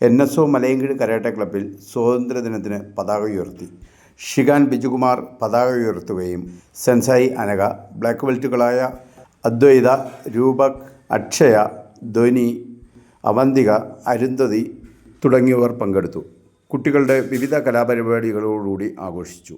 NSO Malayinkeezhu karate ക്ലബ്ബിൽ സ്വാതന്ത്ര്യദിനത്തിന് പതാക ഉയർത്തി. ഷിഗാൻ ബിജുകുമാർ പതാക ഉയർത്തുകയും സെൻസായി അനഘ, ബ്ലാക്ക് ബെൽറ്റുകളായ അദ്വൈത, രൂപക്, അക്ഷയ, ധ്വനി, അവന്തിക, അരുന്ധതി തുടങ്ങിയവർ പങ്കെടുത്തു. കുട്ടികളുടെ വിവിധ കലാപരിപാടികളോടുകൂടി ആഘോഷിച്ചു.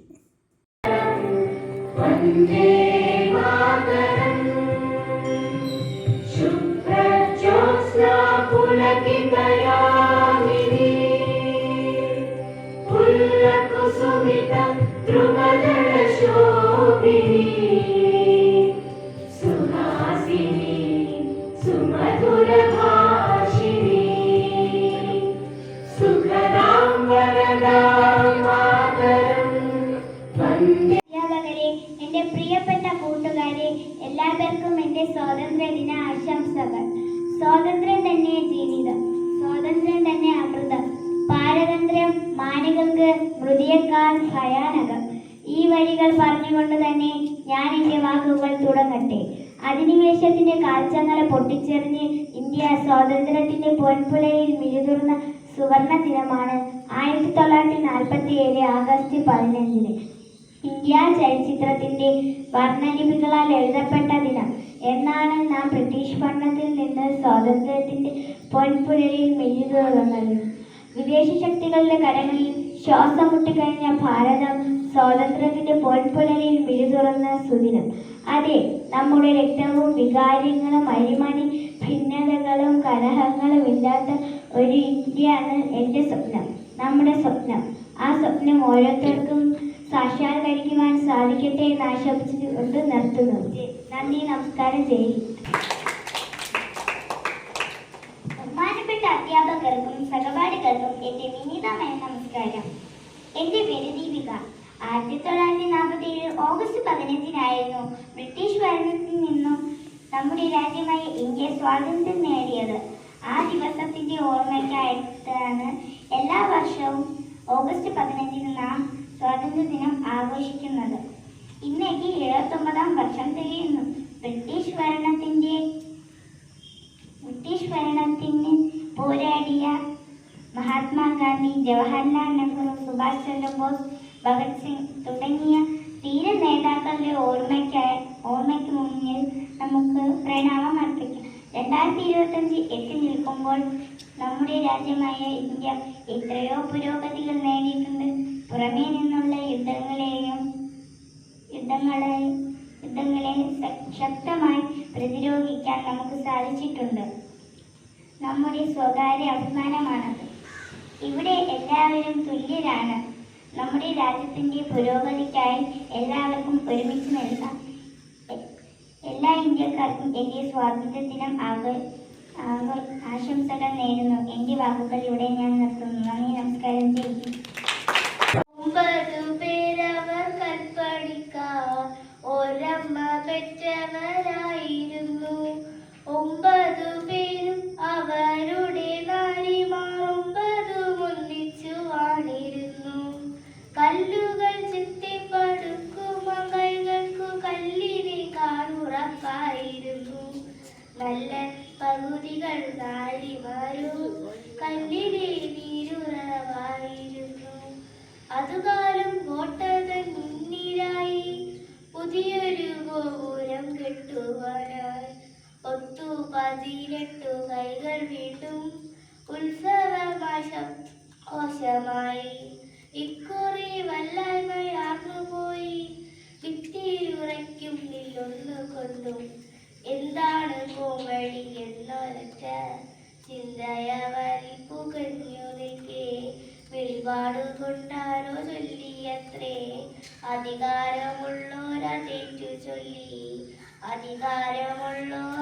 എന്റെ പ്രിയപ്പെട്ട കൂട്ടുകാരെ, എല്ലാവർക്കും എന്റെ സ്വാതന്ത്ര്യദിന ആശംസകൾ. സ്വാതന്ത്ര്യം തന്നെ ജീവിതം, സ്വാതന്ത്ര്യം തന്നെ അമൃതം. പാരതന്ത്ര്യം മാനികൾക്ക് മൃതിയേക്കാൾ ഭയാനകം. ഈ വരികൾ പറഞ്ഞുകൊണ്ട് തന്നെ ഞാൻ എൻ്റെ വാക്കുകൾ തുടങ്ങട്ടെ. അധിനിവേശത്തിന്റെ കാൽച്ചങ്ങല പൊട്ടിച്ചെറിഞ്ഞ് ഇന്ത്യ സ്വാതന്ത്ര്യത്തിന്റെ പൊൻപുലയിൽ മിഴിതുറന്ന സുവർണ ദിനമാണ് 1947 ആഗസ്റ്റ് 15. ഇന്ത്യ ചലച്ചിത്രത്തിന്റെ വർണ്ണലിപികളാൽ എഴുതപ്പെട്ട ദിനം എന്നാണ് നാം ബ്രിട്ടീഷ് ഭരണത്തിൽ നിന്ന് സ്വാതന്ത്ര്യത്തിന്റെ പൊൻപുലരിൽ മിഴിതുറന്നത്. വിദേശ ശക്തികളുടെ കരങ്ങളിൽ ശ്വാസം മുട്ടിക്കഴിഞ്ഞ ഭാരതം സ്വാതന്ത്ര്യത്തിന്റെ പൊൻപുലരിൽ മിഴിതുറന്ന സുദിനം. അതെ, നമ്മുടെ രക്തവും വികാരങ്ങളും അരിമണി ഭിന്നതകളും കലഹങ്ങളും ഇല്ലാത്ത ഒരു ഇന്ത്യയാണ് എൻ്റെ സ്വപ്നം, നമ്മുടെ സ്വപ്നം. ആ സ്വപ്നം ഓരോരുത്തർക്കും സാക്ഷാത്കരിക്കുവാൻ സാധിക്കട്ടെ എന്ന് ആശംസിച്ചുകൊണ്ട് നിർത്തുന്നു. നന്ദി, നമസ്കാരം. ജയ്. ബഹുമാനപ്പെട്ട അധ്യാപകർക്കും സഹപാഠികൾക്കും എൻ്റെ വിനീതമായ നമസ്കാരം. എൻ്റെ പേര് ദീപിക. 1947 ഓഗസ്റ്റ് 15 ബ്രിട്ടീഷ് ഭരണത്തിൽ നിന്നും നമ്മുടെ രാജ്യമായ ഇന്ത്യ സ്വാതന്ത്ര്യം നേടിയത്. ആ ദിവസത്തിന്റെ ഓർമ്മയ്ക്കായിട്ടാണ് എല്ലാ വർഷവും ഓഗസ്റ്റ് 15 നാം സ്വാതന്ത്ര്യദിനം ആഘോഷിക്കുന്നത്. ഇന്നേക്ക് 79 വർഷം തികയുന്നു. ബ്രിട്ടീഷ് ഭരണത്തിന് പോരാടിയ മഹാത്മാഗാന്ധി, ജവഹർലാൽ നെഹ്റു, സുഭാഷ് ചന്ദ്രബോസ്, ഭഗത് സിംഗ് തുടങ്ങിയ ധീര നേതാക്കളുടെ ഓർമ്മയ്ക്ക് മുന്നിൽ നമുക്ക് പ്രണാമം അർപ്പിക്കാം. 2025 എത്തി നിൽക്കുമ്പോൾ നമ്മുടെ രാജ്യമായ ഇന്ത്യ എത്രയോ പുരോഗതികൾ നേടിയിട്ടുണ്ട്. പുറമേ നിന്നുള്ള യുദ്ധങ്ങളെ ശക്തമായി പ്രതിരോധിക്കാൻ നമുക്ക് സാധിച്ചിട്ടുണ്ട്. നമ്മുടെ സ്വകാര്യ അഭിമാനമാണത്. ഇവിടെ എല്ലാവരും തുല്യരാണ്. നമ്മുടെ രാജ്യത്തിന്റെ പുരോഗതിക്കായി എല്ലാവർക്കും ഒരുമിച്ച് നിൽക്കാം. എല്ലാ ഇന്ത്യക്കാർക്കും എൻ്റെ സ്വാതന്ത്ര്യദിനം ആശംസകൾ നേരുന്നു. എൻ്റെ വാക്കുകൾ ഇവിടെ ഞാൻ നിർത്തുന്നു. നന്ദി, നമസ്കാരം. ചെയ്യും 9 പേരവർ കൽപ്പടിക്കാർ ഒരമ്മ പെറ്റവരായിരുന്നു. 9 പേരും അവരുടെ നാരിമാർ 9 ഒന്നിച്ചു വാണിരുന്നു. കല്ലുകൾ ചെത്തിപ്പടുക്കും കൈകൾക്കു കല്ലിനേക്കാൾ ഉറപ്പായിരുന്നു. നല്ല പകുതികൾ നാരിമാരും കല്ലിനെ നീരുറവായിരുന്നു. അതുകാലം കോട്ടതൻ മുന്നിലായി പുതിയൊരു ഗോപുരം കെട്ടുവാനായി 18 കൈകൾ വീണ്ടും ഉത്സവമാശമായി. ഇക്കുറി വല്ലായ്മയാർന്നുപോയി ഭിത്തിയിലുറയ്ക്കും നില്ലൊന്നുകൊണ്ടും. എന്താണ് കോമഴി എന്നൊരൊറ്റ ചിന്തയവരിൽ പുകഞ്ഞു നിൽക്കെ വെളിപാടുകൊണ്ടാരോ ചൊല്ലിയത്രേ അധികാരമുള്ളോരതേറ്റു ചൊല്ലി. അധികാരമുള്ളോർ